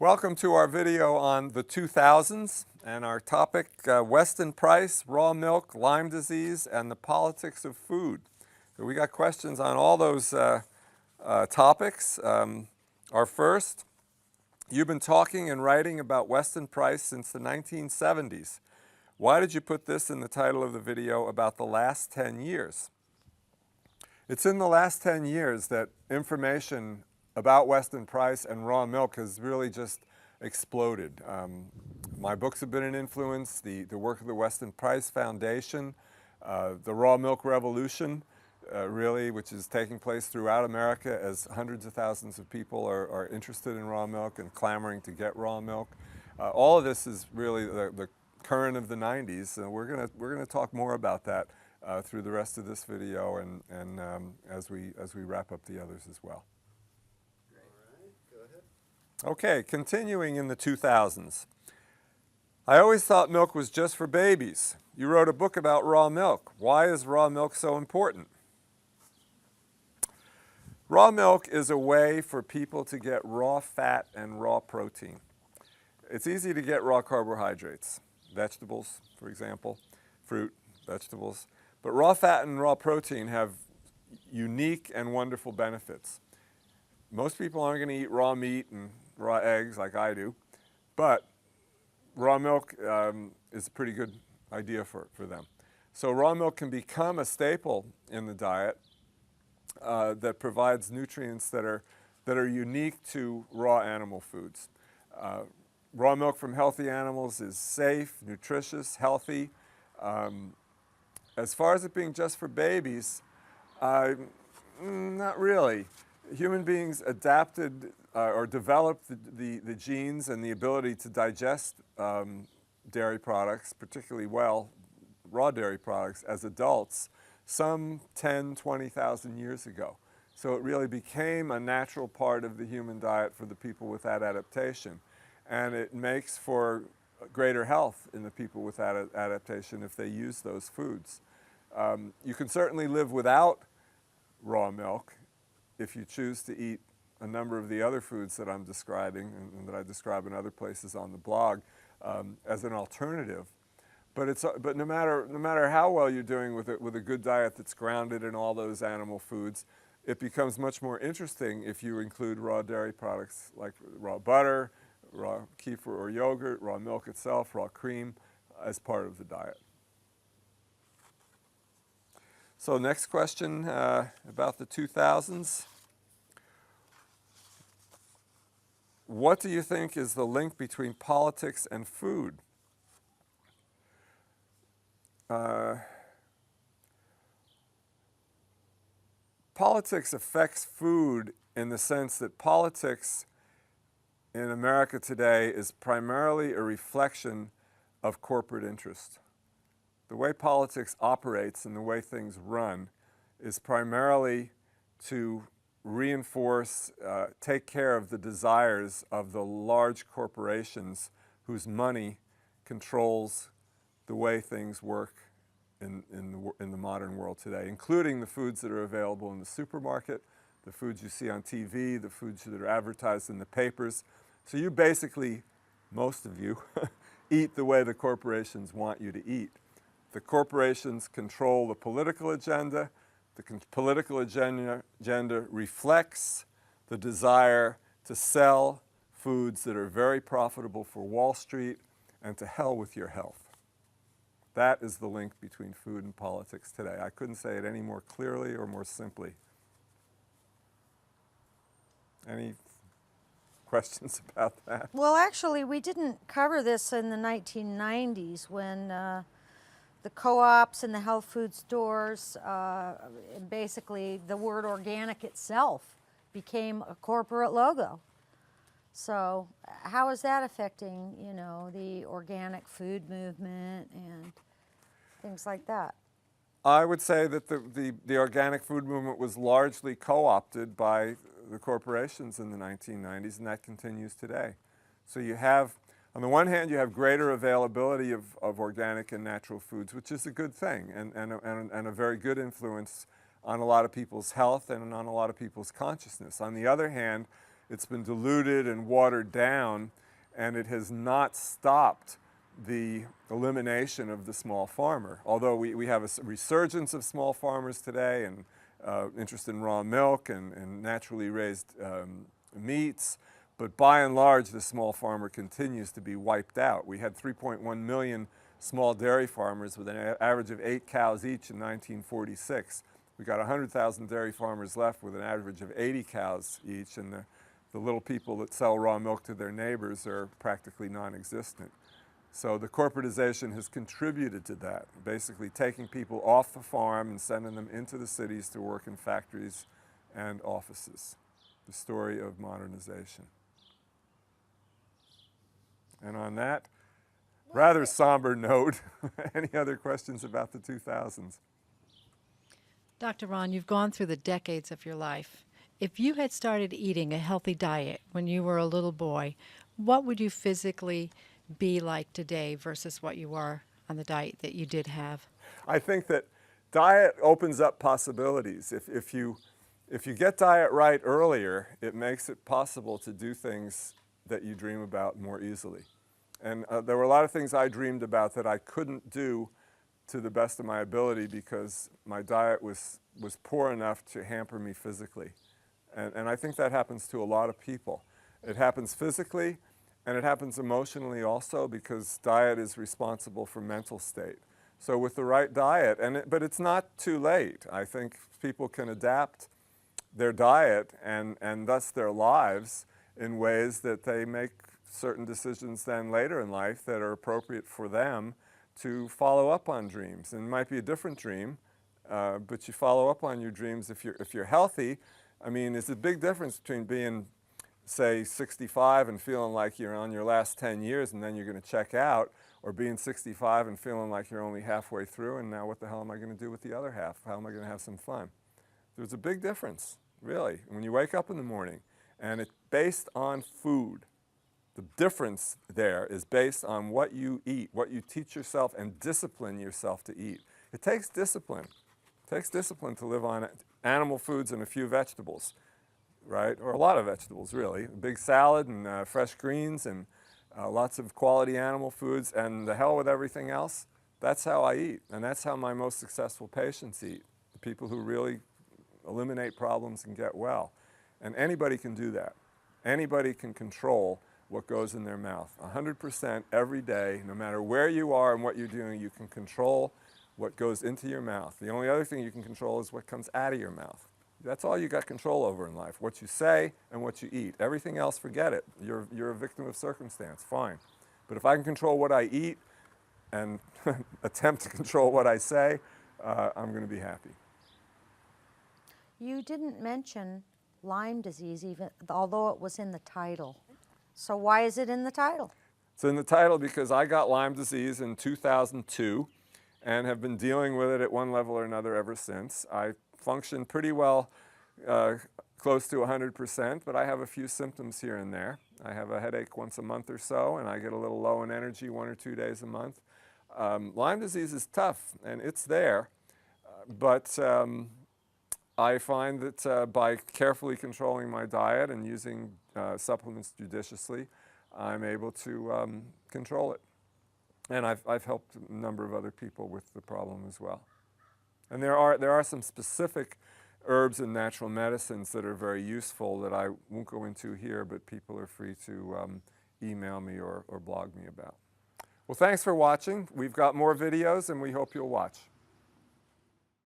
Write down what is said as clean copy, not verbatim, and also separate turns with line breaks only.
Welcome to our video on the 2000s and our topic, Weston Price, raw milk, Lyme disease, and the politics of food. So we got questions on all those topics. Our first, you've been talking and writing about Weston Price since the 1970s. Why did you put this in the title of the video about the last 10 years? It's in the last 10 years that information about Weston Price and raw milk has really just exploded. My books have been an influence, the work of the Weston Price Foundation, the raw milk revolution, really, which is taking place throughout America as hundreds of thousands of people are interested in raw milk and clamoring to get raw milk. All of this is really the current of the 90s, and we're gonna talk more about that through the rest of this video and as we wrap up the others as well. Okay, continuing in the 2000s. I always thought milk was just for babies. You wrote a book about raw milk. Why is raw milk so important? Raw milk is a way for people to get raw fat and raw protein. It's easy to get raw carbohydrates, vegetables, for example, fruit, vegetables. But raw fat and raw protein have unique and wonderful benefits. Most people aren't going to eat raw meat and raw eggs like I do, but raw milk is a pretty good idea for them. So raw milk can become a staple in the diet that provides nutrients that are unique to raw animal foods. Raw milk from healthy animals is safe, nutritious, healthy. As far as it being just for babies, not really. Human beings adapted or developed the genes and the ability to digest dairy products, particularly well, raw dairy products, as adults some 10, 20,000 years ago. So it really became a natural part of the human diet for the people with that adaptation. And it makes for greater health in the people with that adaptation if they use those foods. You can certainly live without raw milk if you choose to eat a number of the other foods that I'm describing and that I describe in other places on the blog as an alternative. But no matter how well you're doing with a good diet that's grounded in all those animal foods, it becomes much more interesting if you include raw dairy products like raw butter, raw kefir or yogurt, raw milk itself, raw cream as part of the diet. So next question about the 2000s. What do you think is the link between politics and food? Politics affects food in the sense that politics in America today is primarily a reflection of corporate interest. The way politics operates and the way things run is primarily to reinforce, take care of the desires of the large corporations whose money controls the way things work in the modern world today, including the foods that are available in the supermarket, the foods you see on TV, the foods that are advertised in the papers. So you basically, most of you, eat the way the corporations want you to eat. The corporations control the political agenda. The political agenda reflects the desire to sell foods that are very profitable for Wall Street and to hell with your health. That is the link between food and politics today. I couldn't say it any more clearly or more simply. Any questions about that?
Well, actually, we didn't cover this in the 1990s when the co-ops and the health food stores, basically the word organic itself became a corporate logo. So how is that affecting, you know, the organic food movement and things like that?
I would say that the organic food movement was largely co-opted by the corporations in the 1990s, and that continues today. So you have, on the one hand, you have greater availability of organic and natural foods, which is a good thing and a very good influence on a lot of people's health and on a lot of people's consciousness. On the other hand, it's been diluted and watered down, and it has not stopped the elimination of the small farmer. Although we have a resurgence of small farmers today, and interest in raw milk and naturally raised meats, but by and large the small farmer continues to be wiped out. We had 3.1 million small dairy farmers with an average of 8 cows each in 1946. We got 100,000 dairy farmers left with an average of 80 cows each, and the little people that sell raw milk to their neighbors are practically non-existent. So the corporatization has contributed to that, basically taking people off the farm and sending them into the cities to work in factories and offices. The story of modernization. And on that rather somber note, any other questions about the 2000s?
Dr. Ron, you've gone through the decades of your life. If you had started eating a healthy diet when you were a little boy, what would you physically be like today versus what you were on the diet that you did have?
I think that diet opens up possibilities. If you get diet right earlier, it makes it possible to do things that you dream about more easily. And there were a lot of things I dreamed about that I couldn't do to the best of my ability because my diet was poor enough to hamper me physically. And I think that happens to a lot of people. It happens physically, and it happens emotionally also, because diet is responsible for mental state. So with the right diet, but it's not too late. I think people can adapt their diet and thus their lives in ways that they make certain decisions then later in life that are appropriate for them to follow up on dreams. And it might be a different dream, but you follow up on your dreams if you're healthy. I mean, there's a big difference between being, say, 65 and feeling like you're on your last 10 years and then you're going to check out, or being 65 and feeling like you're only halfway through and now what the hell am I going to do with the other half? How am I going to have some fun? There's a big difference, really, when you wake up in the morning, and it's based on food. The difference there is based on what you eat, what you teach yourself and discipline yourself to eat. It takes discipline. It takes discipline to live on animal foods and a few vegetables, right? Or a lot of vegetables, really. A big salad and fresh greens and lots of quality animal foods, and the hell with everything else. That's how I eat, and that's how my most successful patients eat, the people who really eliminate problems and get well. And anybody can do that. Anybody can control what goes in their mouth. 100% every day, no matter where you are and what you're doing, you can control what goes into your mouth. The only other thing you can control is what comes out of your mouth. That's all you got control over in life, what you say and what you eat. Everything else, forget it. You're a victim of circumstance, fine. But if I can control what I eat and attempt to control what I say, I'm going to be happy.
You didn't mention Lyme disease, even although it was in the title. So why is it in the title?
It's in the title because I got Lyme disease in 2002 and have been dealing with it at one level or another ever since. I function pretty well, close to 100%, but I have a few symptoms here and there. I have a headache once a month or so, and I get a little low in energy 1 or 2 days a month. Lyme disease is tough, and it's there, but I find that by carefully controlling my diet and using supplements judiciously, I'm able to control it. And I've helped a number of other people with the problem as well. And there are some specific herbs and natural medicines that are very useful that I won't go into here, but people are free to email me or blog me about. Well, thanks for watching. We've got more videos, and we hope you'll watch.